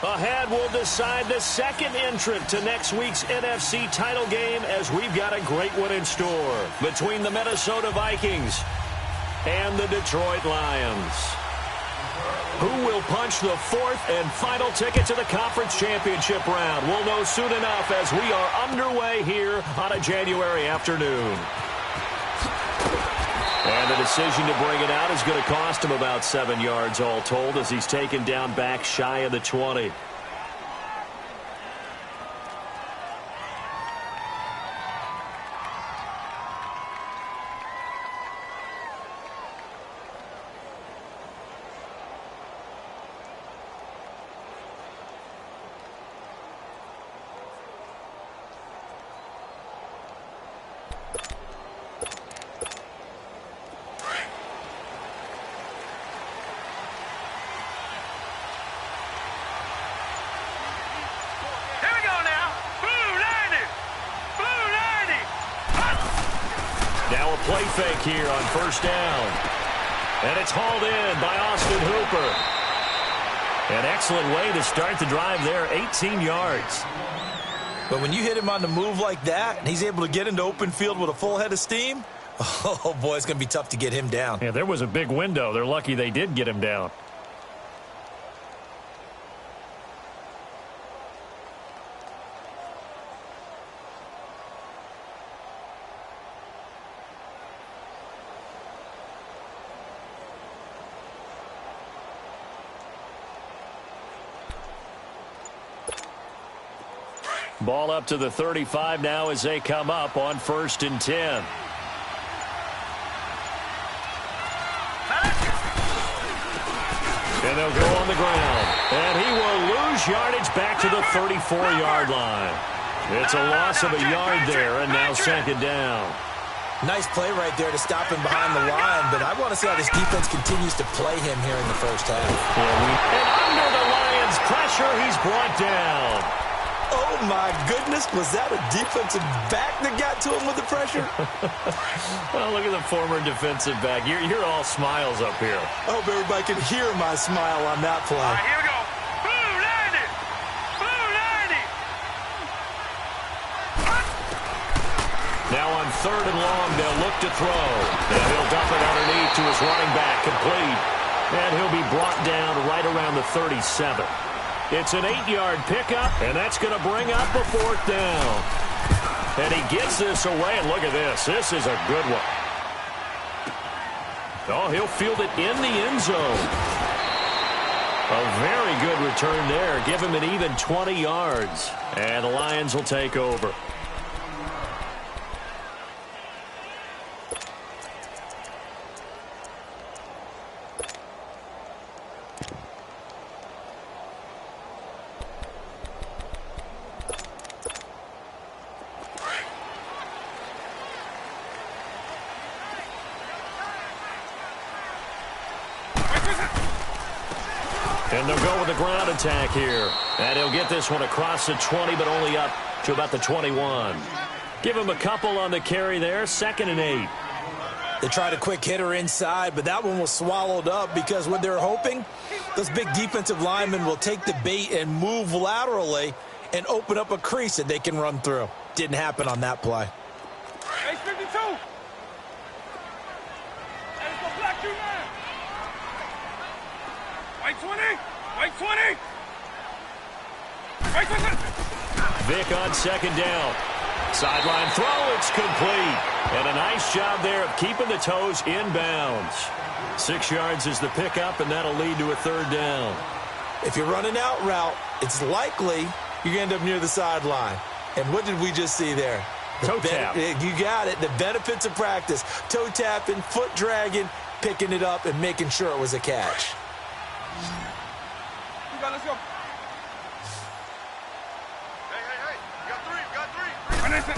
Ahead, we'll decide the second entrant to next week's NFC title game as we've got a great one in store between the Minnesota Vikings and the Detroit Lions. Who will punch the fourth and final ticket to the conference championship round? We'll know soon enough as we are underway here on a January afternoon. And the decision to bring it out is going to cost him about 7 yards all told as he's taken down back shy of the 20. Play fake here on first down. And it's hauled in by Austin Hooper. An excellent way to start the drive there, 18 yards. But when you hit him on the move like that, and he's able to get into open field with a full head of steam, oh, boy, it's going to be tough to get him down. Yeah, there was a big window. They're lucky they did get him down. Ball up to the 35 now as they come up on 1st and 10. And they'll go on the ground. And he will lose yardage back to the 34-yard line. It's a loss of a yard there, and now 2nd down. Nice play right there to stop him behind the line, but I want to see how this defense continues to play him here in the first half. And under the Lions' pressure, he's brought down. Oh, my goodness. Was that a defensive back that got to him with the pressure? Well, look at the former defensive back. You're all smiles up here. I hope everybody can hear my smile on that play. All right, here we go. Blue 90. Blue 90. Now on 3rd and long, they'll look to throw. And he'll dump it underneath to his running back, complete. And he'll be brought down right around the 37. It's an 8-yard pickup, and that's going to bring up a 4th down. And he gets this away, and look at this. This is a good one. Oh, he'll field it in the end zone. A very good return there. Give him an even 20 yards. And the Lions will take over. And they'll go with the ground attack here. And he'll get this one across the 20, but only up to about the 21. Give him a couple on the carry there. 2nd and 8. They tried a quick hitter inside, but that one was swallowed up because what they're hoping, those big defensive linemen will take the bait and move laterally and open up a crease that they can run through. Didn't happen on that play. Hey, 52. Let's go black you now. White 20. White 20. White 20. Vic on 2nd down. Sideline throw, it's complete. And a nice job there of keeping the toes inbounds. 6 yards is the pickup, and that'll lead to a 3rd down. If you're running out route, it's likely you're going to end up near the sideline. And what did we just see there? Toe tap. You got it. The benefits of practice. Toe tapping, foot dragging, picking it up, and making sure it was a catch. Let's go. Hey. We got 3.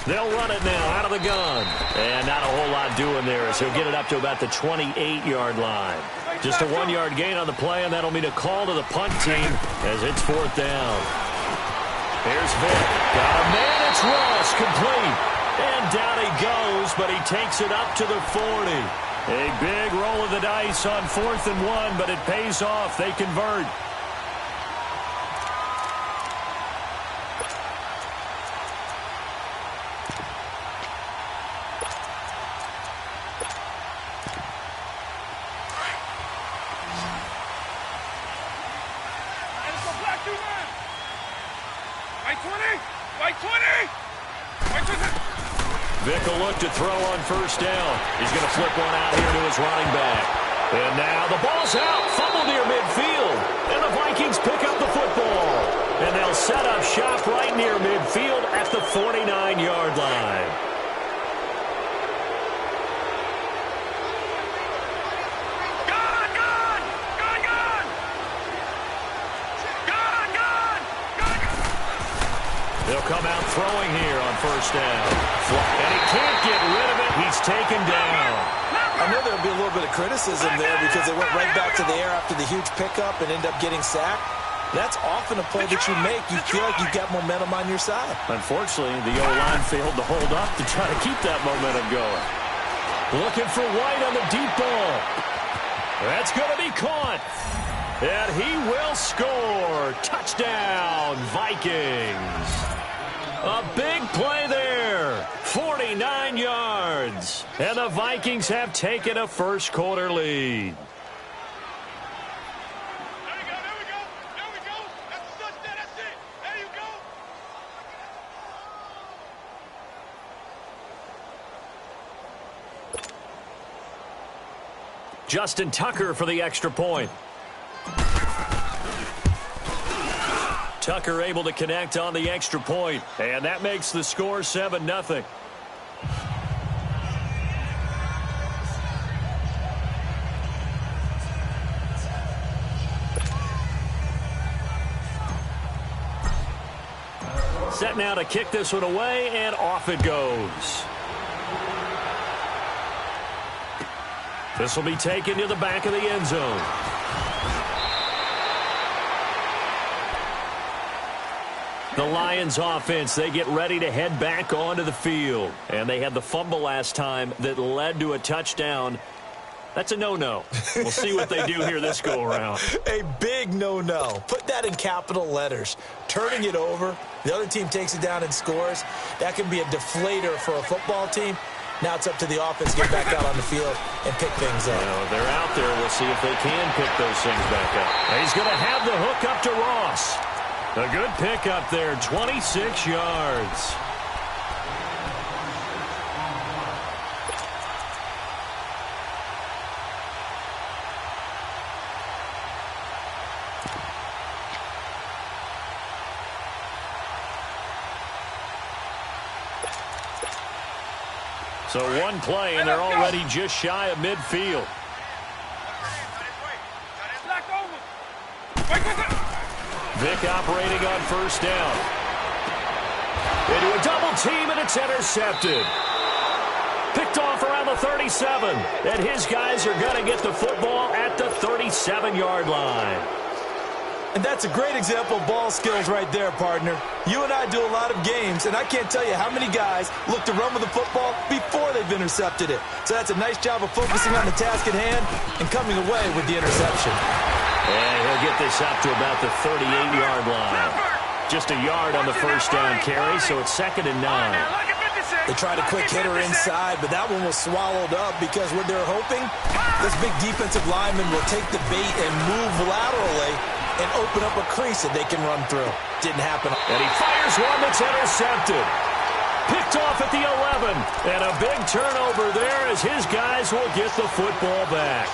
They'll run it now out of the gun. And not a whole lot doing there as he'll get it up to about the 28-yard line. Just a 1-yard gain on the play, and that'll mean a call to the punt team as it's 4th down. Here's Vic. Got a man. It's Ross. Complete. And down he goes, but he takes it up to the 40. A big roll of the dice on 4th and 1, but it pays off. They convert. you, man. White 20. White 20. White 20. Vic will look to throw on first down. He's going to flip one out here to his running back. And now the ball's out. Fumble near midfield. And the Vikings pick up the football. And they'll set up shop right near midfield at the 49-yard line. They'll come out throwing here on first down. And he can't get rid of it. He's taken down. I know there'll be a little bit of criticism there because they went right back to the air after the huge pickup and end up getting sacked. That's often a play that you make. You feel like you've got momentum on your side. Unfortunately, the O-line failed to hold up to try to keep that momentum going. Looking for White on the deep ball. That's going to be caught. And he will score. Touchdown, Vikings. A big play there. 49 yards. And the Vikings have taken a first quarter lead. There we go. There we go. That's the touchdown. That's it. There you go. Justin Tucker for the extra point. Tucker able to connect on the extra point, and that makes the score 7-0. Set now to kick this one away, and off it goes. This will be taken to the back of the end zone. The Lions offense, they get ready to head back onto the field. And they had the fumble last time that led to a touchdown. That's a no-no. We'll see what they do here this go-around. A big no-no. Put that in capital letters. Turning it over, the other team takes it down and scores. That can be a deflator for a football team. Now it's up to the offense to get back out on the field and pick things up. They're out there. We'll see if they can pick those things back up. And he's going to have the hook up to Ross. A good pick up there, 26 yards. So one play, and they're already just shy of midfield. Vic operating on first down. Into a double team, and it's intercepted. Picked off around the 37. And his guys are going to get the football at the 37-yard line. And that's a great example of ball skills right there, partner. You and I do a lot of games, and I can't tell you how many guys look to run with the football before they've intercepted it. So that's a nice job of focusing on the task at hand and coming away with the interception. And he'll get this up to about the 38-yard line. Just a yard on the first down carry, so it's 2nd and 9. They tried a quick hitter inside, but that one was swallowed up because what they're hoping, this big defensive lineman will take the bait and move laterally and open up a crease that they can run through. Didn't happen. And he fires one that's intercepted. Picked off at the 11. And a big turnover there as his guys will get the football back.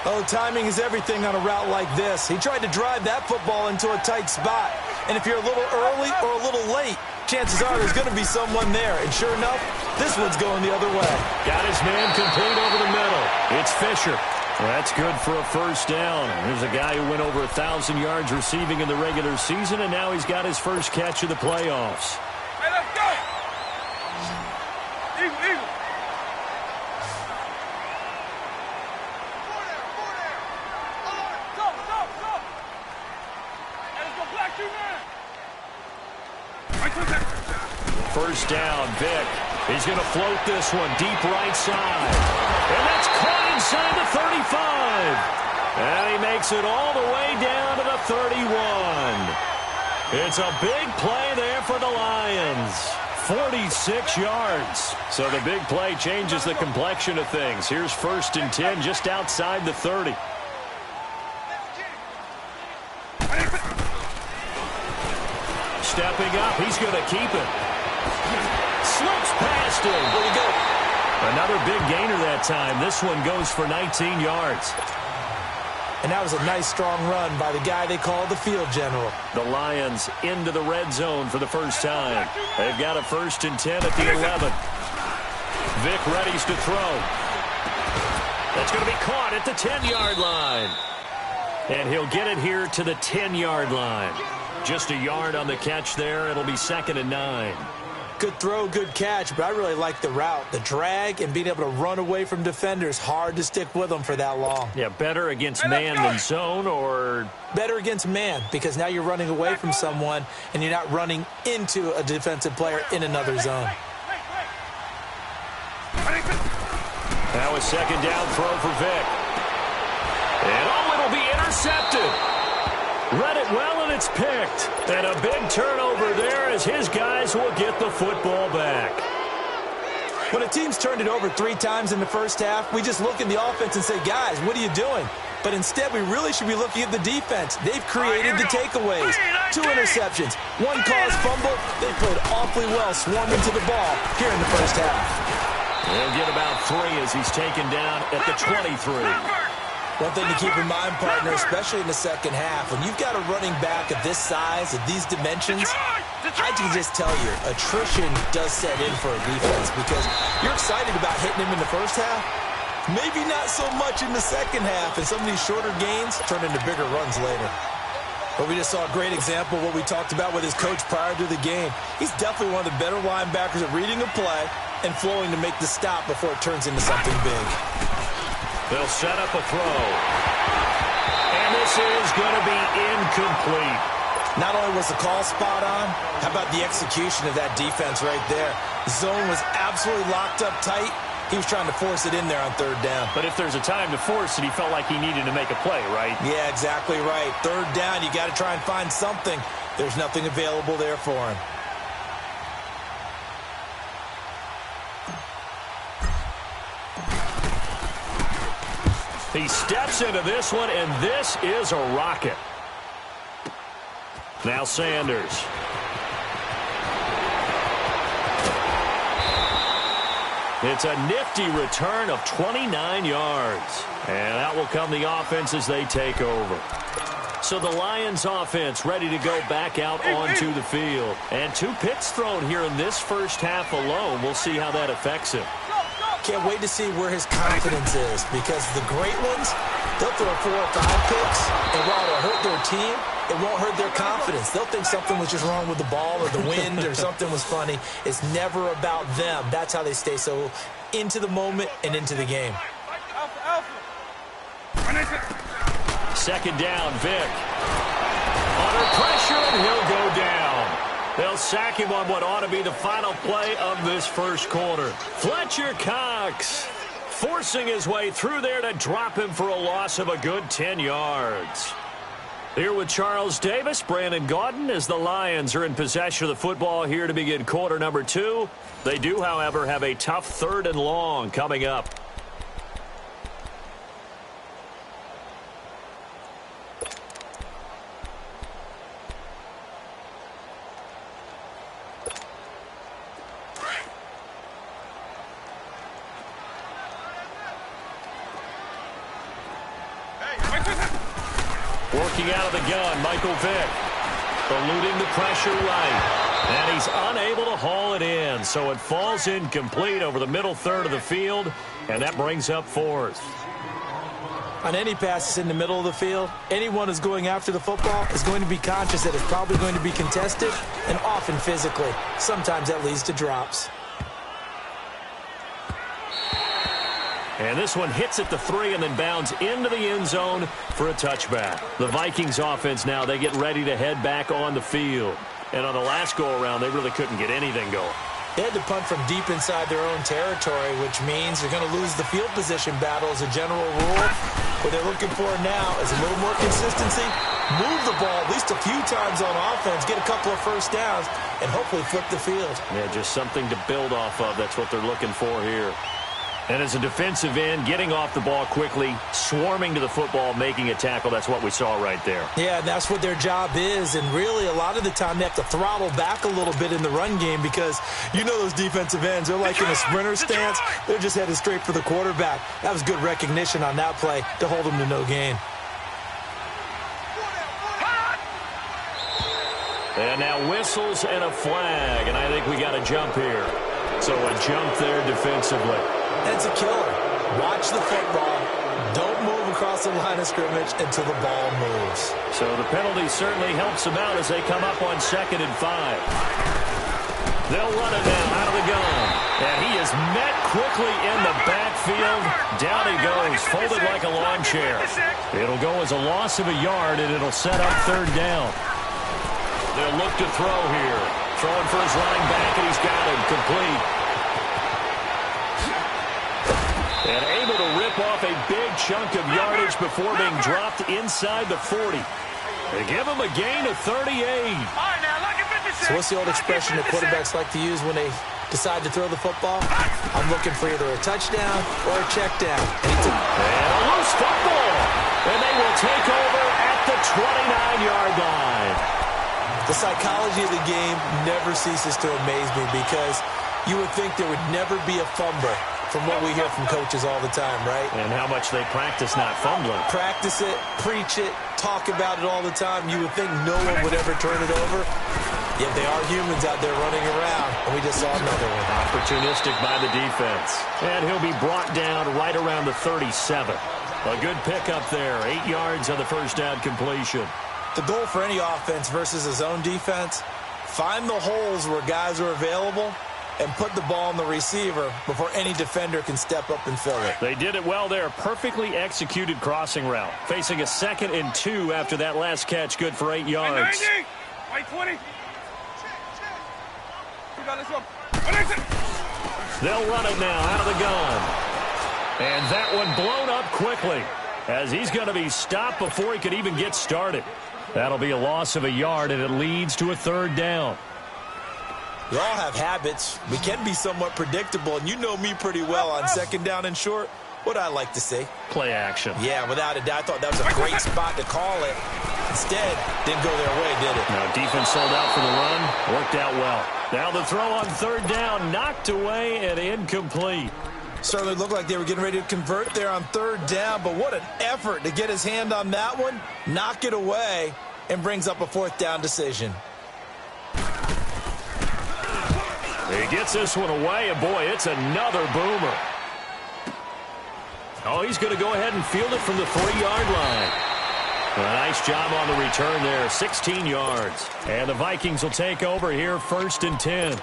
Oh, timing is everything on a route like this. He tried to drive that football into a tight spot. And if you're a little early or a little late, chances are there's going to be someone there. And sure enough, this one's going the other way. Got his man complete over the middle. It's Fisher. Well, that's good for a first down. There's a guy who went over 1,000 yards receiving in the regular season, and now he's got his first catch of the playoffs. Hey, let's go! Eagle. Go! Hey, let's go black you, man! First down, Vic. He's going to float this one deep right side. And that's caught inside the 35. And he makes it all the way down to the 31. It's a big play there for the Lions. 46 yards. So the big play changes the complexion of things. Here's 1st and 10 just outside the 30. stepping up. He's going to keep it. Slips past him. Where'd he go? Another big gainer that time. This one goes for 19 yards. And that was a nice, strong run by the guy they call the field general. The Lions into the red zone for the first time. They've got a 1st and 10 at the 11. Vic readies to throw. That's going to be caught at the 10-yard line. And he'll get it here to the 10-yard line. Just a yard on the catch there. It'll be 2nd and 9. Good throw, good catch, but I really like the route. The drag and being able to run away from defenders, hard to stick with them for that long. Yeah, better against man than zone, or? Better against man, because now you're running away from someone and you're not running into a defensive player in another zone. Now a 2nd down throw for Vic. And it'll be intercepted. Read it well, and it's picked. And a big turnover there as his guys will get the football back. When a team's turned it over 3 times in the first half, we just look at the offense and say, guys, what are you doing? But instead, we really should be looking at the defense. They've created the takeaways. 2 interceptions, 1 caused fumble. They played awfully well swarming to the ball here in the first half. He'll get about 3 as he's taken down at the 23. One thing to keep in mind, partner, especially in the second half, when you've got a running back of this size, of these dimensions, I can just tell you, attrition does set in for a defense because you're excited about hitting him in the first half. Maybe not so much in the second half, and some of these shorter gains turn into bigger runs later. But we just saw a great example of what we talked about with his coach prior to the game. He's definitely one of the better linebackers at reading a play and flowing to make the stop before it turns into something big. They'll set up a throw. And this is going to be incomplete. Not only was the call spot on, how about the execution of that defense right there? The zone was absolutely locked up tight. He was trying to force it in there on 3rd down. But if there's a time to force it, he felt like he needed to make a play, right? Yeah, exactly right. 3rd down, you got to try and find something. There's nothing available there for him. He steps into this one, and this is a rocket. Now Sanders. It's a nifty return of 29 yards. And out will come the offense as they take over. So the Lions offense ready to go back out onto the field. And 2 picks thrown here in this first half alone. We'll see how that affects him. Can't wait to see where his confidence is, because the great ones, they'll throw 4 or 5 picks, and while it'll hurt their team, it won't hurt their confidence. They'll think something was just wrong with the ball or the wind or something was funny. It's never about them. That's how they stay so into the moment and into the game. 2nd down, Vic. Under pressure, and he'll go down. They'll sack him on what ought to be the final play of this first quarter. Fletcher Cox forcing his way through there to drop him for a loss of a good 10 yards. Here with Charles Davis, Brandon Gaudin, as the Lions are in possession of the football here to begin quarter number 2. They do, however, have a tough 3rd and long coming up. Working out of the gun, Michael Vick. Eluding the pressure right. And he's unable to haul it in. So it falls incomplete over the middle 3rd of the field. And that brings up 4th. On any passes in the middle of the field, anyone who's going after the football is going to be conscious that it's probably going to be contested, and often physically. Sometimes that leads to drops. And this one hits at the 3 and then bounds into the end zone for a touchback. The Vikings offense now, they get ready to head back on the field. And on the last go-around, they really couldn't get anything going. They had to punt from deep inside their own territory, which means they're going to lose the field position battle as a general rule. What they're looking for now is a little more consistency, move the ball at least a few times on offense, get a couple of first downs, and hopefully flip the field. Yeah, just something to build off of. That's what they're looking for here. And as a defensive end, getting off the ball quickly, swarming to the football, making a tackle, that's what we saw right there. Yeah, that's what their job is. And really, a lot of the time, they have to throttle back a little bit in the run game because you know those defensive ends, they're like in a sprinter stance. They're just headed straight for the quarterback. That was good recognition on that play to hold them to no gain. And now whistles and a flag, and I think we got a jump here. So a jump there defensively. That's a killer. Watch the football. Don't move across the line of scrimmage until the ball moves. So the penalty certainly helps them out as they come up on 2nd and 5. They'll run it now out of the gun. And he is met quickly in the backfield. Down he goes, folded like a lawn chair. It'll go as a loss of a yard, and it'll set up 3rd down. They'll look to throw here. Throwing for his running back, and he's got him complete. And able to rip off a big chunk of yardage before being dropped inside the 40. They give him a gain of 38. So what's the old expression that quarterbacks like to use when they decide to throw the football? I'm looking for either a touchdown or a check down. And a loose football. And they will take over at the 29-yard line. The psychology of the game never ceases to amaze me because you would think there would never be a fumble from what we hear from coaches all the time, right? And how much they practice not fumbling. Practice it, preach it, talk about it all the time. You would think no one would ever turn it over. Yet they are humans out there running around, and we just saw another one. Opportunistic by the defense. And he'll be brought down right around the 37. A good pickup there. 8 yards on the first down completion. The goal for any offense versus a zone defense, find the holes where guys are available and put the ball on the receiver before any defender can step up and fill it. They did it well there. Perfectly executed crossing route. Facing a 2nd and 2 after that last catch. Good for 8 yards. White 20. They'll run it now out of the gun. And that one blown up quickly as he's going to be stopped before he could even get started. That'll be a loss of a yard, and it leads to a 3rd down. We all have habits. We can be somewhat predictable, and you know me pretty well on 2nd down and short. What I like to say? Play action. Yeah, without a doubt. I thought that was a great spot to call it. Instead, didn't go their way, did it? Now defense sold out for the run. Worked out well. Now the throw on 3rd down. Knocked away and incomplete. Certainly looked like they were getting ready to convert there on 3rd down, but what an effort to get his hand on that one, knock it away, and brings up a 4th down decision. He gets this one away, and boy, it's another boomer. Oh, he's going to go ahead and field it from the 3-yard line. A nice job on the return there, 16 yards. And the Vikings will take over here, 1st and 10.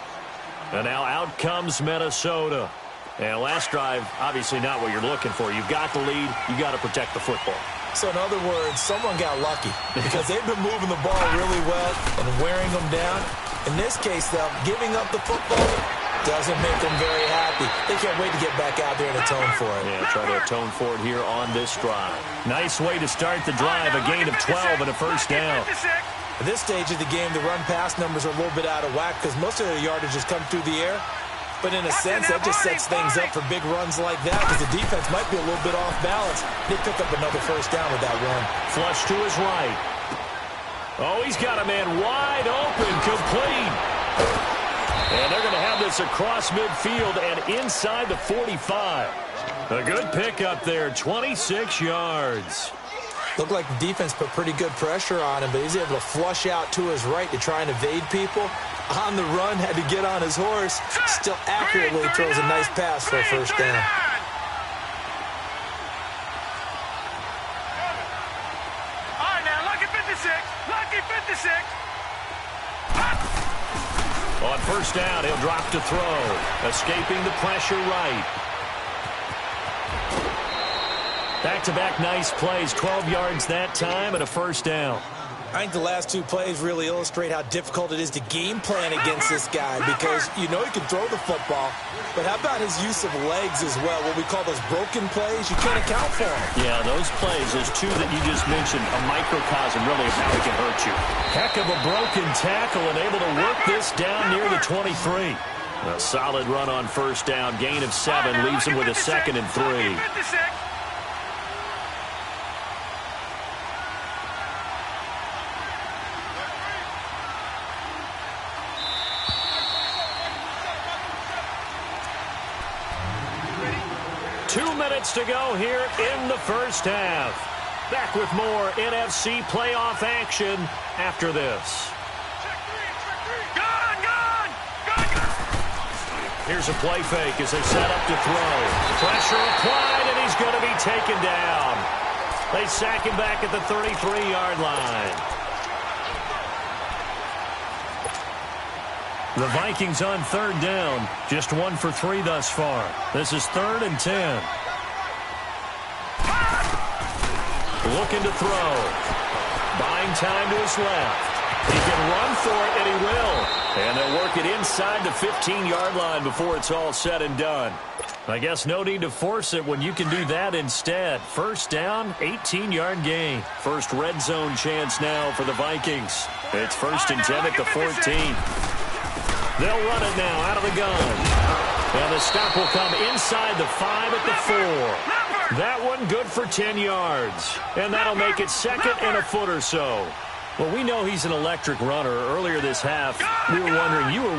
And now out comes Minnesota. And last drive, obviously not what you're looking for. You've got the lead. You've got to protect the football. So in other words, someone got lucky because they've been moving the ball really well and wearing them down. In this case, though, giving up the football doesn't make them very happy. They can't wait to get back out there and atone for it. Yeah, try to atone for it here on this drive. Nice way to start the drive, a gain of 12 and a 1st down. At this stage of the game, the run-pass numbers are a little bit out of whack because most of their yardage has come through the air. But in a sense, that just sets things up for big runs like that because the defense might be a little bit off balance. They pick up another 1st down with that run. Flush to his right. Oh, he's got a man wide open, complete. And they're going to have this across midfield and inside the 45. A good pickup there, 26 yards. Looked like the defense put pretty good pressure on him, but he's able to flush out to his right to try and evade people. On the run, had to get on his horse. Still accurately throws a nice pass for a 1st down. All right, now, lucky 56. Lucky 56. On 1st down, he'll drop to throw. Escaping the pressure right. Back-to-back nice plays, 12 yards that time and a 1st down. I think the last 2 plays really illustrate how difficult it is to game plan against this guy because you know he can throw the football, but how about his use of legs as well? What we call those broken plays, you can't account for them. Yeah, those plays, those 2 that you just mentioned, a microcosm really of how he can hurt you. Heck of a broken tackle and able to work this down near the 23. A solid run on first down. Gain of 7 leaves him with a 2nd and 3. To go here in the first half. Back with more NFC playoff action after this. Here's a play fake as they set up to throw. Pressure applied, and he's going to be taken down. They sack him back at the 33-yard line. The Vikings on 3rd down. Just 1 for 3 thus far. This is 3rd and 10. Looking to throw. Buying time to his left. He can run for it, and he will. And they'll work it inside the 15-yard line before it's all said and done. I guess no need to force it when you can do that instead. First down, 18-yard gain. First red zone chance now for the Vikings. It's 1st and 10 at the 14. They'll run it now out of the gun. And the stop will come inside the 5 at the 4. That one good for 10 yards. And that'll make it 2nd and a foot or so. Well, we know he's an electric runner. Earlier this half, you were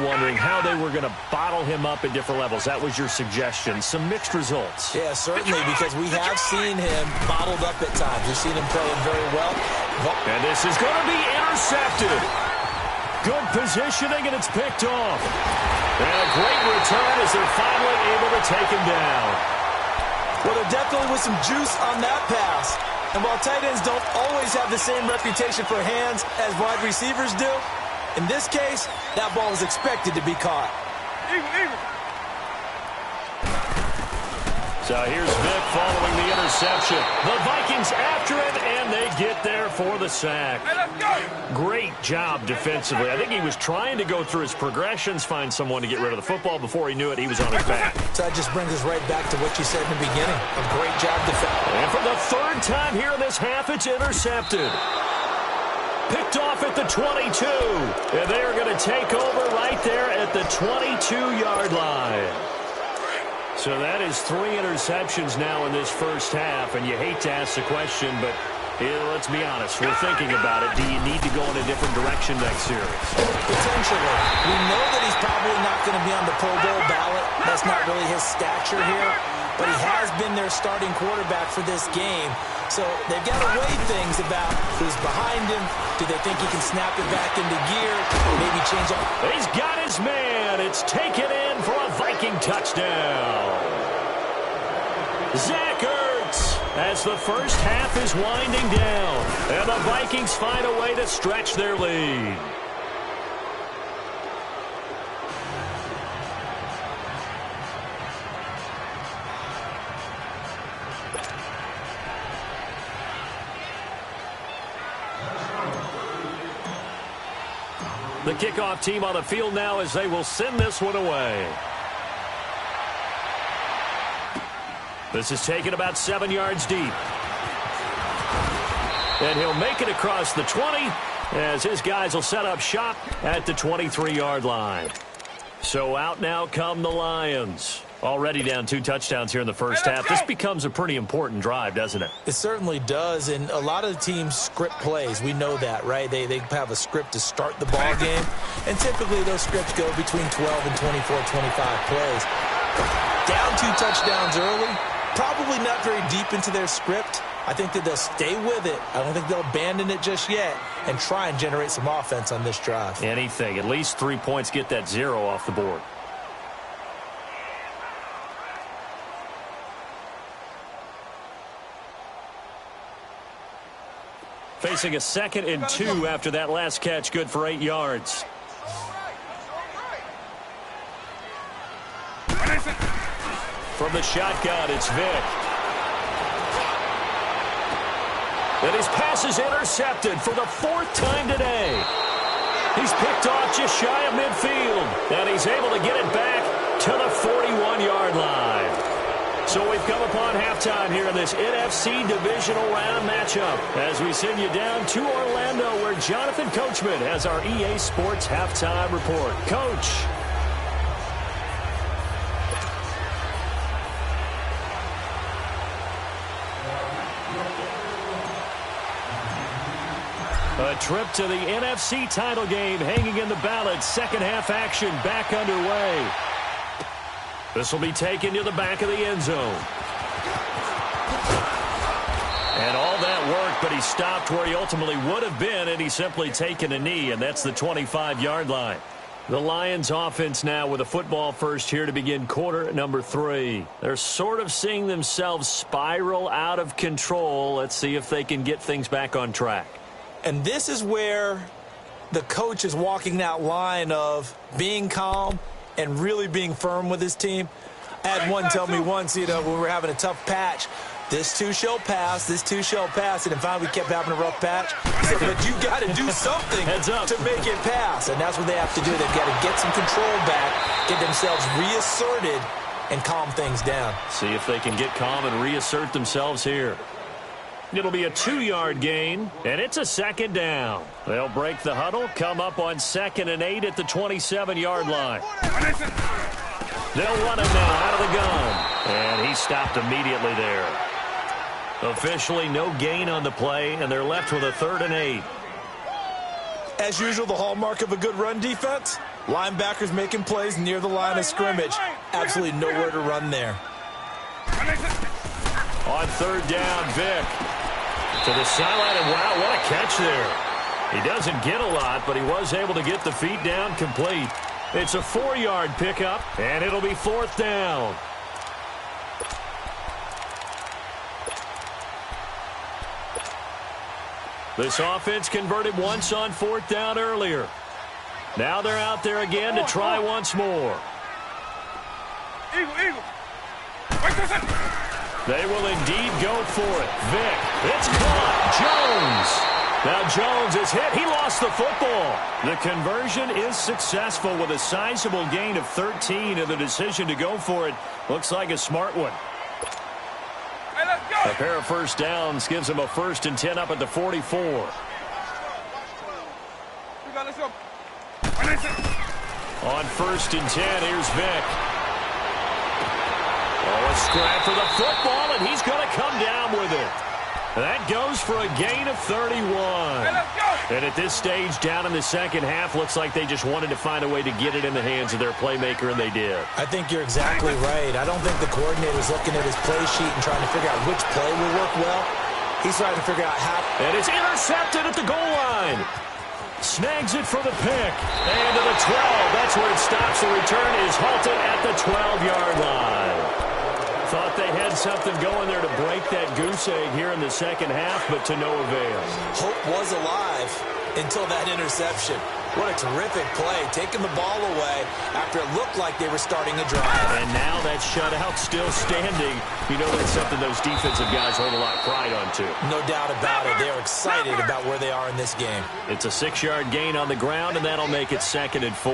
wondering how they were going to bottle him up at different levels. That was your suggestion. Some mixed results. Yeah, certainly, because we have seen him bottled up at times. We've seen him playing very well. And this is going to be intercepted. Good positioning, and it's picked off. And a great return as they're finally able to take him down. Well, there definitely was some juice on that pass. And while tight ends don't always have the same reputation for hands as wide receivers do, in this case, that ball was expected to be caught. So here's Vick following the interception. The Vikings after it, and they get there for the sack. Great job defensively. I think he was trying to go through his progressions, find someone to get rid of the football. Before he knew it, he was on his back. So that just brings us right back to what you said in the beginning. A great job defending. And for the 3rd time here in this half, it's intercepted. Picked off at the 22. And they are going to take over right there at the 22-yard line. So that is 3 interceptions now in this first half, and you hate to ask the question, but let's be honest, we're thinking about it. Do you need to go in a different direction next series? Potentially. We know that he's probably not going to be on the Pro Bowl ballot. That's not really his stature here, but he has been their starting quarterback for this game. So they've got to weigh things about who's behind him. Do they think he can snap it back into gear? Maybe change up. He's got his man. It's taken in for a Viking touchdown. Zach Ertz as the first half is winding down. And the Vikings find a way to stretch their lead. The kickoff team on the field now as they will send this one away. This is taken about 7 yards deep. And he'll make it across the 20 as his guys will set up shop at the 23-yard line. So out now come the Lions. Already down 2 touchdowns here in the first half. This becomes a pretty important drive, doesn't it? It certainly does, and a lot of the teams script plays. We know that, right? They have a script to start the ball game, and typically those scripts go between 12 and 24, 25 plays. Down 2 touchdowns early, probably not very deep into their script. I think that they'll stay with it. I don't think they'll abandon it just yet and try and generate some offense on this drive. Anything. At least 3 points, get that 0 off the board. Facing a 2nd and 2 after that last catch, good for 8 yards. From the shotgun, it's Vick. And his pass is intercepted for the 4th time today. He's picked off just shy of midfield, and he's able to get it back to the 41-yard line. So we've come upon halftime here in this NFC Divisional Round matchup as we send you down to Orlando where Jonathan Coachman has our EA Sports Halftime Report. Coach. A trip to the NFC title game hanging in the balance. Second half action back underway. This will be taken to the back of the end zone. And all that worked, but he stopped where he ultimately would have been, and he's simply taken a knee, and that's the 25-yard line. The Lions offense now with a football first here to begin quarter number 3. They're sort of seeing themselves spiral out of control. Let's see if they can get things back on track. And this is where the coach is walking that line of being calm and really being firm with his team. I had one tell me once, when we were having a tough patch, this too shall pass, this too shall pass. And finally we kept having a rough patch. He said, but you got to do something to make it pass. And that's what they have to do. They've got to get some control back, get themselves reasserted, and calm things down. See if they can get calm and reassert themselves here. It'll be a 2-yard gain, and it's a second down. They'll break the huddle, come up on 2nd and 8 at the 27-yard line. They'll run it now out of the gun, and he stopped immediately there. Officially no gain on the play, and they're left with a 3rd and 8. As usual, the hallmark of a good run defense, linebackers making plays near the line of scrimmage. Absolutely nowhere to run there. On 3rd down, Vick. To the sideline, and wow, what a catch there. He doesn't get a lot, but he was able to get the feet down complete. It's a 4-yard pickup, and it'll be 4th down. This offense converted once on 4th down earlier. Now they're out there again to try once more. Eagle. They will indeed go for it. Vick, it's caught. Jones. Now Jones is hit. He lost the football. The conversion is successful with a sizable gain of 13, and the decision to go for it looks like a smart one. Hey, let's go. A pair of first downs gives him a 1st and 10 up at the 44. Let's go. On 1st and 10, here's Vick. Oh, a scrap for the football, and he's going to come down with it. That goes for a gain of 31. Hey, let's go. And at this stage, down in the second half, looks like they just wanted to find a way to get it in the hands of their playmaker, and they did. I think you're exactly right. I don't think the coordinator's looking at his play sheet and trying to figure out which play will work well. He's trying to figure out how. And it's intercepted at the goal line. Snags it for the pick. And to the 12. That's where it stops. The return is halted at the 12-yard line. Thought they had something going there to break that goose egg here in the second half, but to no avail. Hope was alive until that interception. What a terrific play, taking the ball away after it looked like they were starting a drive. And now that shutout still standing. You know that's something those defensive guys hold a lot of pride on, too. No doubt about it. They're excited about where they are in this game. It's a 6-yard gain on the ground, and that'll make it 2nd and 4.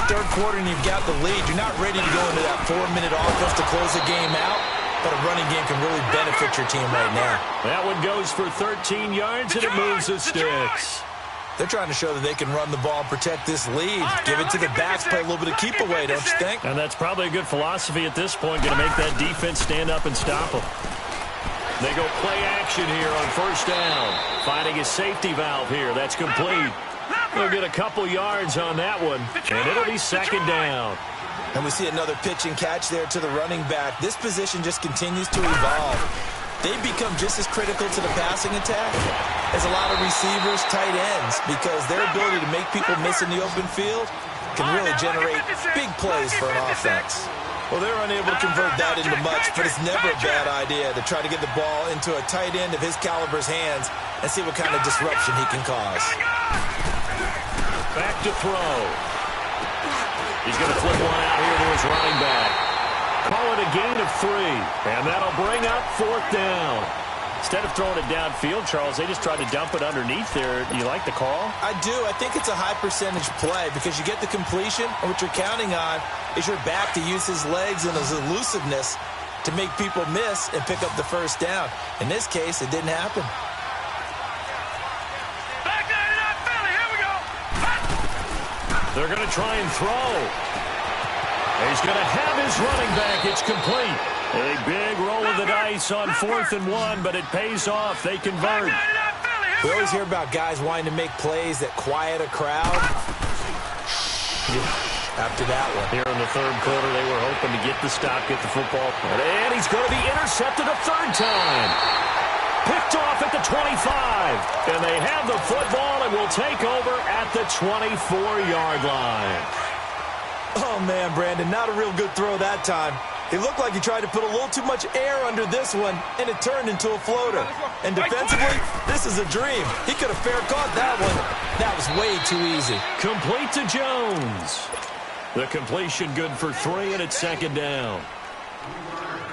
Third quarter and you've got the lead. You're not ready to go into that 4-minute offense to close the game out, but a running game can really benefit your team right now. That one goes for 13 yards, and it moves the sticks. They're trying to show that they can run the ball and protect this lead. Give it to the backs, play a little bit of keep away, don't you think? And that's probably a good philosophy at this point, going to make that defense stand up and stop them. They go play action here on 1st down. Finding a safety valve here. That's complete. They'll get a couple yards on that one, and it'll be 2nd down. And we see another pitch and catch there to the running back. This position just continues to evolve. They've become just as critical to the passing attack as a lot of receivers, tight ends, because their ability to make people miss in the open field can really generate big plays for an offense. Well, they're unable to convert that into much, but it's never a bad idea to try to get the ball into a tight end of his caliber's hands and see what kind of disruption he can cause. Back to throw. He's going to flip one out here to his running back. Call it a gain of 3, and that'll bring up 4th down. Instead of throwing it downfield, Charles, they just tried to dump it underneath there. Do you like the call? I do. I think it's a high percentage play because you get the completion, and what you're counting on is your back to use his legs and his elusiveness to make people miss and pick up the 1st down. In this case, it didn't happen. They're going to try and throw. He's going to have his running back. It's complete. A big roll of the dice on 4th and 1, but it pays off. They convert. We always hear about guys wanting to make plays that quiet a crowd. After that one. Here in the third quarter, they were hoping to get the stop, get the football. And he's going to be intercepted a third time. Picked off at the 25. And they have the football and will take over at the 24-yard line. Oh, man, Brandon, not a real good throw that time. It looked like he tried to put a little too much air under this one, and it turned into a floater. And defensively, this is a dream. He could have fair caught that one. That was way too easy. Complete to Jones. The completion good for 3, and it's second down.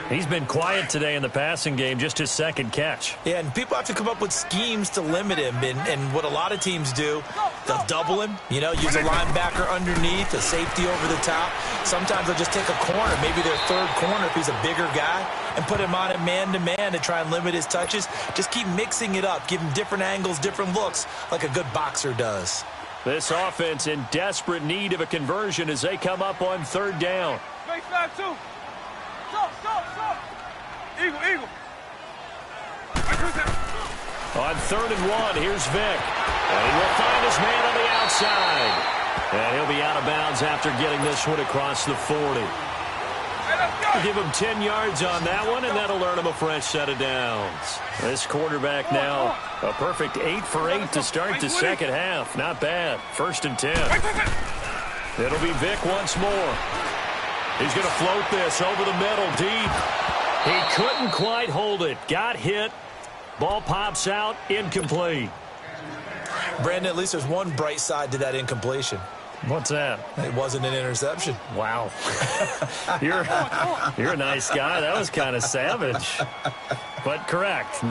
He's been quiet today in the passing game, just his second catch. Yeah, and people have to come up with schemes to limit him. And what a lot of teams do, they'll double him, use a linebacker underneath, a safety over the top. Sometimes they'll just take a corner, maybe their third corner if he's a bigger guy, and put him on it man-to-man to try and limit his touches. Just keep mixing it up, give him different angles, different looks, like a good boxer does. This offense in desperate need of a conversion as they come up on third down. Face back, two. Stop. Eagle. On 3rd and 1, here's Vick. And he will find his man on the outside. And he'll be out of bounds after getting this one across the 40. Give him 10 yards on that one, and that'll earn him a fresh set of downs. This quarterback now, a perfect 8 for 8 to start the second half. Not bad. 1st and 10. It'll be Vick once more. He's going to float this over the middle, deep. He couldn't quite hold it. Got hit. Ball pops out, incomplete. Brandon, at least there's one bright side to that incompletion. What's that? It wasn't an interception. Wow. You're a nice guy. That was kind of savage. But correct.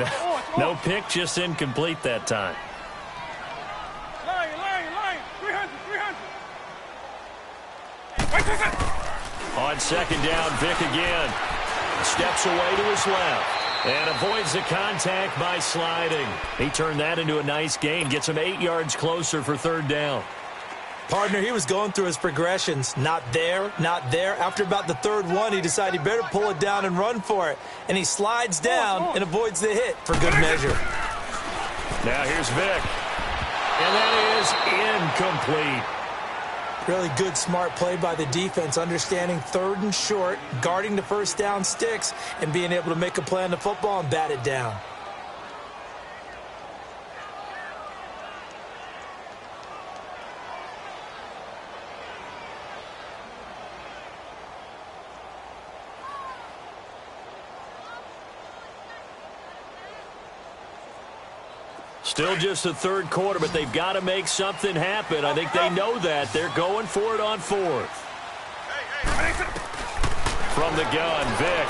No pick, just incomplete that time. Line. 300. On second down, Vick again. Steps away to his left and avoids the contact by sliding. He turned that into a nice gain. Gets him 8 yards closer for third down. Partner, he was going through his progressions. Not there. After about the third one, he decided he better pull it down and run for it. And he slides down and avoids the hit for good measure. Now here's Vick. And that is incomplete. Really good, smart play by the defense, understanding 3rd and short, guarding the first down sticks, and being able to make a play on the football and bat it down. Still just the third quarter, but they've got to make something happen. I think they know that. They're going for it on 4th. From the gun, Vick.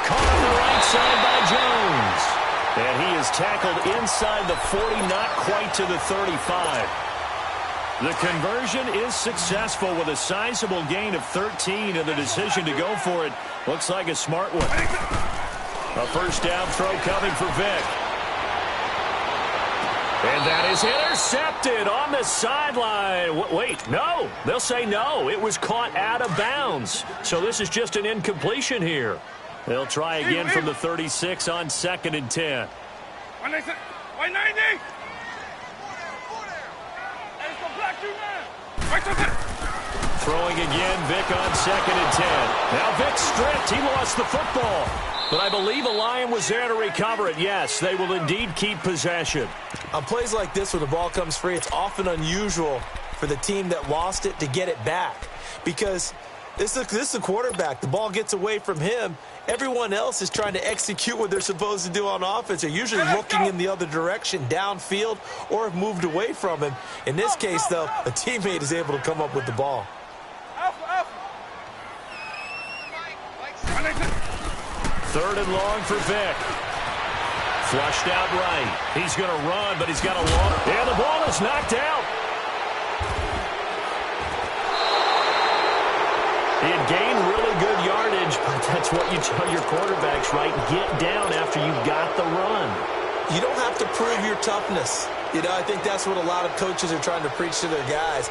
Caught on the right side by Jones. And he is tackled inside the 40, not quite to the 35. The conversion is successful with a sizable gain of 13, and the decision to go for it looks like a smart one. A first down throw coming for Vick. And that is intercepted on the sideline. Wait, no. They'll say no. It was caught out of bounds. So this is just an incompletion here. They'll try again from the 36 on 2nd and 10. 190. Throwing again, Vick on 2nd and 10. Now Vick stripped. He lost the football. But I believe a Lion was there to recover it. Yes, they will indeed keep possession. On plays like this where the ball comes free, it's often unusual for the team that lost it to get it back. Because this is the quarterback. The ball gets away from him. Everyone else is trying to execute what they're supposed to do on offense. They're usually looking in the other direction, downfield, or have moved away from him. In this case, though, a teammate is able to come up with the ball. Third and long for Vick. Flushed out right. He's going to run, but he's got a long. And the ball is knocked out. He had gained really good yardage, but that's what you tell your quarterbacks, right? Get down after you've got the run. You don't have to prove your toughness. I think that's what a lot of coaches are trying to preach to their guys.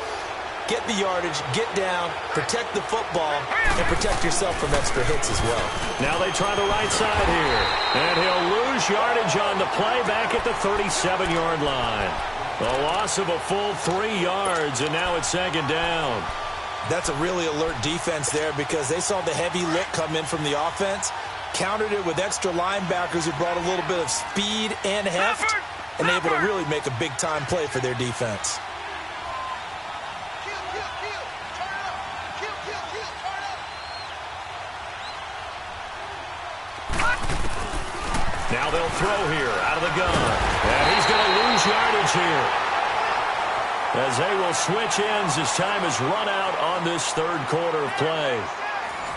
get the yardage, get down, protect the football, and protect yourself from extra hits as well. Now they try the right side here. And he'll lose yardage on the play back at the 37-yard line. A loss of a full 3 yards, and now it's second down. That's a really alert defense there because they saw the heavy lick come in from the offense, countered it with extra linebackers who brought a little bit of speed and heft, and able to really make a big-time play for their defense. Now they'll throw here out of the gun. And he's going to lose yardage here, as they will switch ends as time is run out on this third quarter of play.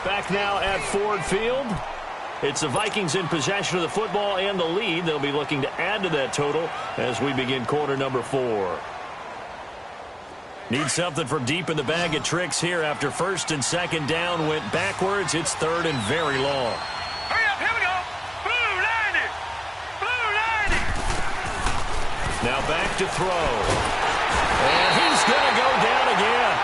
Back now at Ford Field. It's the Vikings in possession of the football and the lead. They'll be looking to add to that total as we begin quarter number 4. Need something from deep in the bag of tricks here after first and second down went backwards. It's third and very long. Hurry up, here we go. Blue 90. Blue 90. Now back to throw. And he's going to go down again.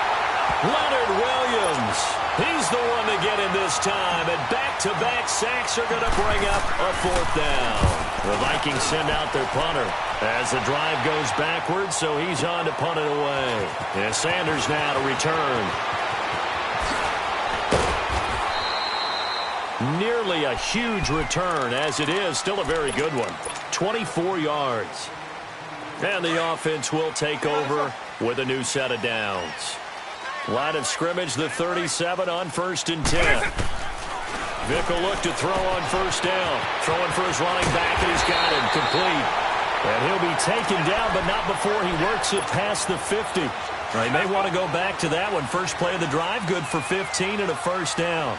Leonard Williams. He's the one to get in this time. And back-to-back sacks are going to bring up a fourth down. The Vikings send out their punter as the drive goes backwards, so he's on to punt it away. And Sanders now to return. Nearly a huge return, as it is still a very good one. 24 yards. And the offense will take over with a new set of downs. Line of scrimmage, the 37 on first and 10. Vick will look to throw on first down. Throwing for his running back, and he's got him complete. And he'll be taken down, but not before he works it past the 50. They may want to go back to that one. First play of the drive, good for 15 and a first down.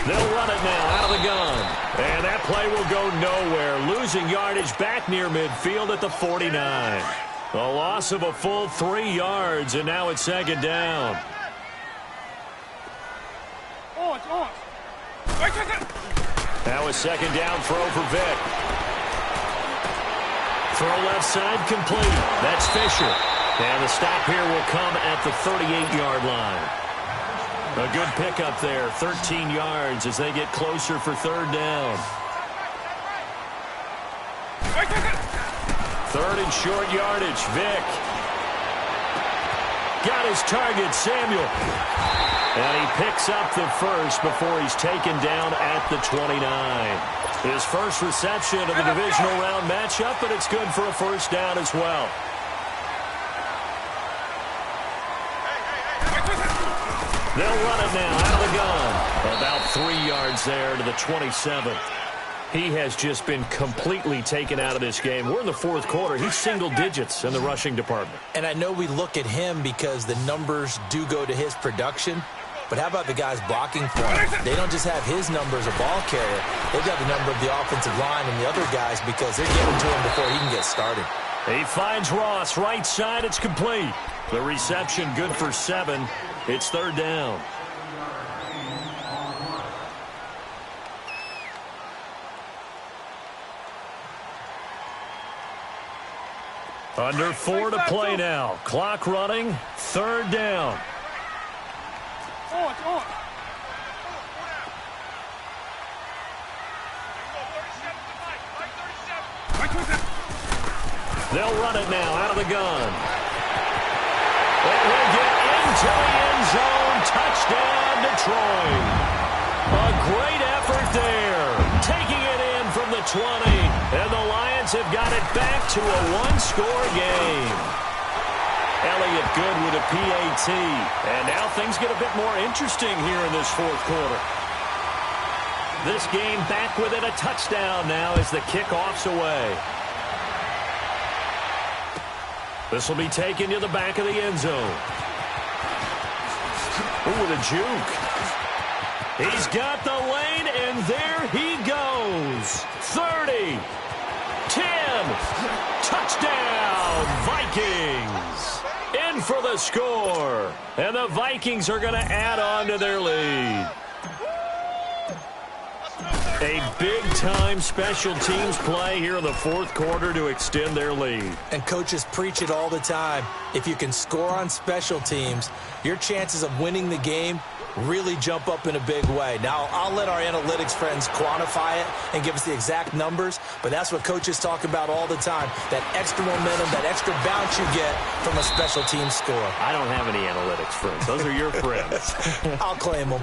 They'll run it now out of the gun. And that play will go nowhere. Losing yardage back near midfield at the 49. A loss of a full 3 yards, and now it's second down. Now a second down throw for Vick. Throw left side complete. That's Fisher. And the stop here will come at the 38-yard line. A good pickup there, 13 yards as they get closer for third down. Third and short yardage, Vick. Got his target, Samuel. And he picks up the first before he's taken down at the 29. His first reception of the divisional round matchup, but it's good for a first down as well. They'll run it now out of the gun. About 3 yards there to the 27. He has just been completely taken out of this game. We're in the fourth quarter. He's single digits in the rushing department. And I know we look at him because the numbers do go to his production. But how about the guys blocking for him? They don't just have his number as a ball carrier. They've got the number of the offensive line and the other guys because they're getting to him before he can get started. He finds Ross. Right side, it's complete. The reception good for 7. It's third down. Under 4 to play now. Clock running. Third down. They'll run it now out of the gun. And he'll get into the end zone. Touchdown, Detroit. A great effort there. Taking it in from the 20. And the Lions have got it back to a one-score game. Elliott good with a PAT. And now things get a bit more interesting here in this fourth quarter. This game back within a touchdown now as the kickoff's away. This will be taken to the back of the end zone. Ooh, with a juke. He's got the lane, and there he goes. 30, 10, touchdown, Vikings. In for the score. And the Vikings are going to add on to their lead. A big-time special teams play here in the fourth quarter to extend their lead. And coaches preach it all the time. If you can score on special teams, your chances of winning the game really jump up in a big way. Now, I'll let our analytics friends quantify it and give us the exact numbers, but that's what coaches talk about all the time, that extra momentum, that extra bounce you get from a special team score. I don't have any analytics friends. Those are your friends. I'll claim them.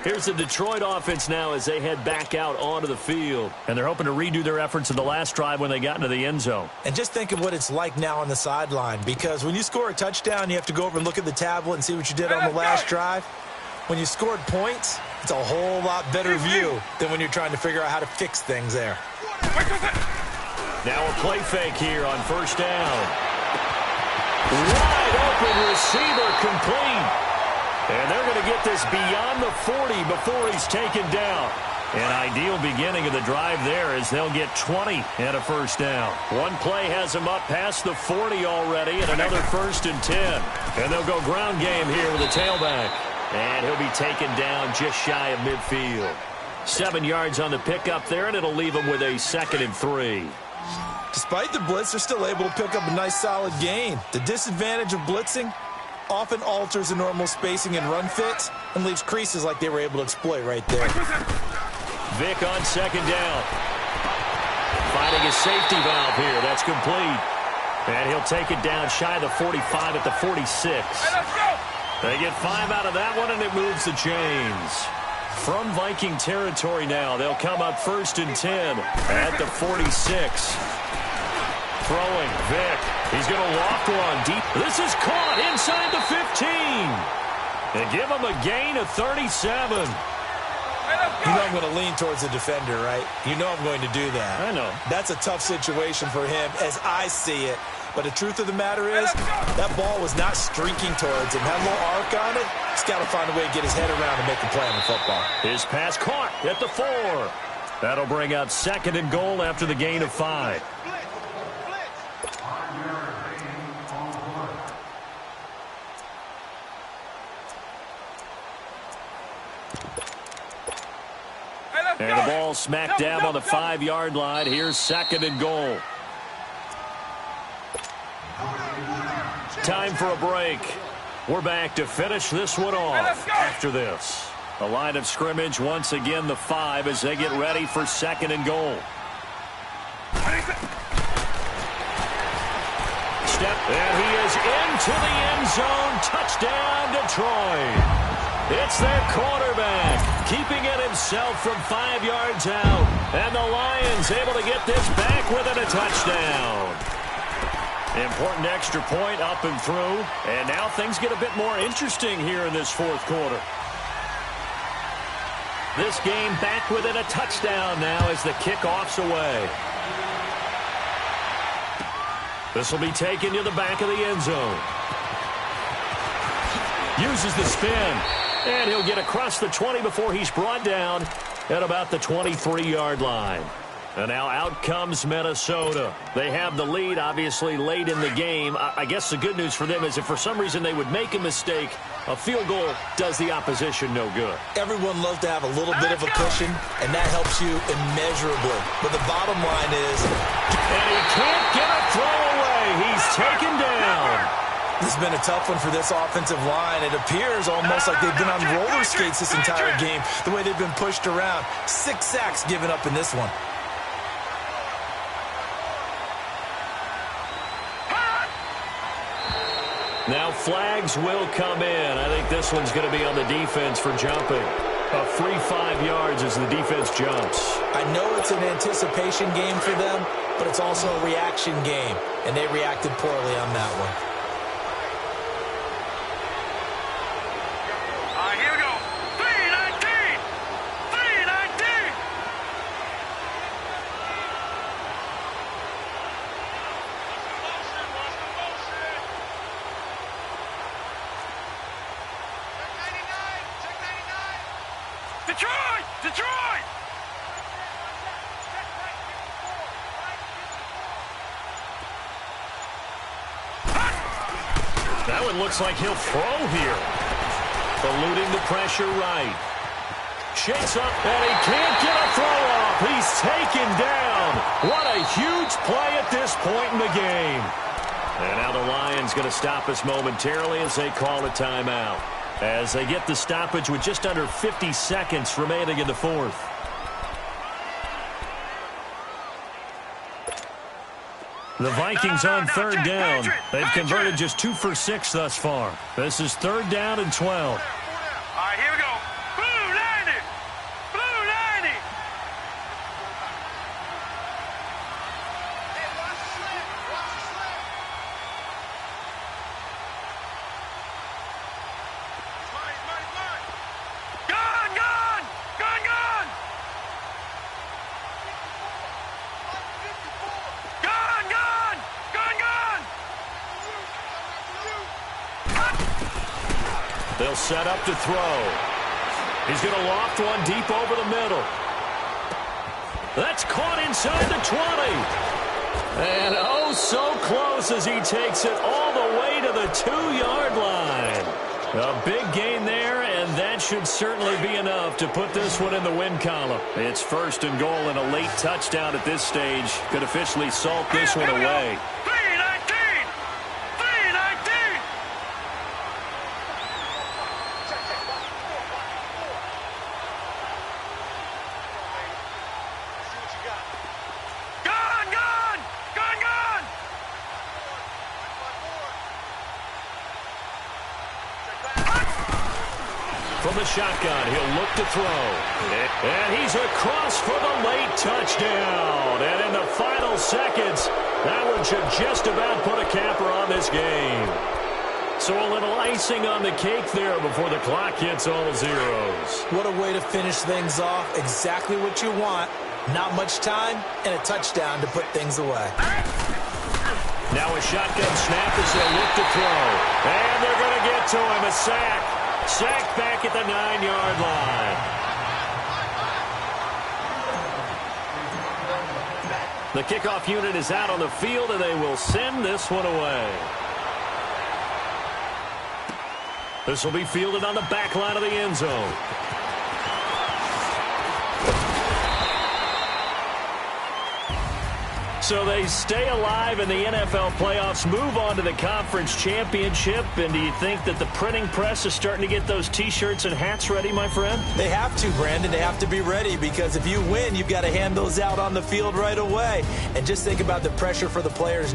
Here's the Detroit offense now as they head back out onto the field. And they're hoping to redo their efforts in the last drive when they got into the end zone. And just think of what it's like now on the sideline, because when you score a touchdown, you have to go over and look at the tablet and see what you did on the last drive. When you scored points, it's a whole lot better view than when you're trying to figure out how to fix things there. Now a play fake here on first down. Wide open receiver complete. And they're going to get this beyond the 40 before he's taken down. An ideal beginning of the drive there as they'll get 20 and a first down. One play has them up past the 40 already and another 1st and 10. And they'll go ground game here with a tailback. And he'll be taken down just shy of midfield. 7 yards on the pickup there, and it'll leave him with a 2nd and 3. Despite the blitz, they're still able to pick up a nice solid gain. The disadvantage of blitzing often alters the normal spacing and run fits and leaves creases like they were able to exploit right there. Vick on 2nd down. Finding a safety valve here. That's complete. And he'll take it down shy of the 45 at the 46. They get 5 out of that one, and it moves the chains. From Viking territory now, they'll come up 1st and 10 at the 46. Throwing, Vick. He's going to loft one deep. This is caught inside the 15. They give him a gain of 37. You know I'm going to lean towards the defender, right? You know I'm going to do that. I know. That's a tough situation for him as I see it. But the truth of the matter is, that ball was not streaking towards him. Had a little arc on it. He's got to find a way to get his head around and make a play on the football. His pass caught at the 4. That'll bring up 2nd and goal after the gain of 5. And the ball smack dab on the 5-yard line. Here's 2nd and goal. Time for a break. We're back to finish this one off after this. The line of scrimmage once again the 5 as they get ready for 2nd and goal. Step, and he is into the end zone. Touchdown, Detroit. It's their quarterback, keeping it himself from 5 yards out. And the Lions able to get this back within a touchdown. Important extra point up and through. And now things get a bit more interesting here in this fourth quarter. This game back within a touchdown now as the kickoff's away. This will be taken to the back of the end zone. Uses the spin. And he'll get across the 20 before he's brought down at about the 23-yard line. And now out comes Minnesota. They have the lead, obviously, late in the game. I guess the good news for them is if for some reason they would make a mistake, a field goal does the opposition no good. Everyone loves to have a little bit of a cushion, and that helps you immeasurably. But the bottom line is... And he can't get a throw away. He's taken down. This has been a tough one for this offensive line. It appears almost like they've been on roller skates this entire game, the way they've been pushed around. 6 sacks given up in this one. Now flags will come in. I think this one's going to be on the defense for jumping. A free 5 yards as the defense jumps. I know it's an anticipation game for them, but it's also a reaction game, and they reacted poorly on that one. Here we go. 319! 319! Detroit! Detroit! That one looks like he'll throw here. Eluding the pressure right. Shakes up, and he can't get a throw off. He's taken down. What a huge play at this point in the game. And now the Lions going to stop us momentarily as they call a timeout, as they get the stoppage with just under 50 seconds remaining in the fourth. The Vikings on third down. They've converted just 2 for 6 thus far. This is 3rd down and 12. All right, here we go. Blue 90. Blue 90. Hey, watch the slant. Watch the slant. Mine. Gone. Gone. They'll set up to throw. He's going to loft one deep over the middle. That's caught inside the 20. And oh, so close as he takes it all the way to the 2-yard line. A big gain there, and that should certainly be enough to put this one in the win column. It's 1st and goal, and a late touchdown at this stage could officially salt this one away. From the shotgun, he'll look to throw. And he's across for the late touchdown. And in the final seconds, that one should just about put a capper on this game. So a little icing on the cake there before the clock hits all zeros. What a way to finish things off. Exactly what you want. Not much time and a touchdown to put things away. Now a shotgun snap as they look to throw. And they're going to get to him. A sack. Sacked back at the 9-yard line. The kickoff unit is out on the field, and they will send this one away. This will be fielded on the back line of the end zone. So they stay alive in the NFL playoffs, move on to the conference championship. And do you think that the printing press is starting to get those T-shirts and hats ready, my friend? They have to, Brandon. They have to be ready, because if you win, you've got to hand those out on the field right away. And just think about the pressure for the players.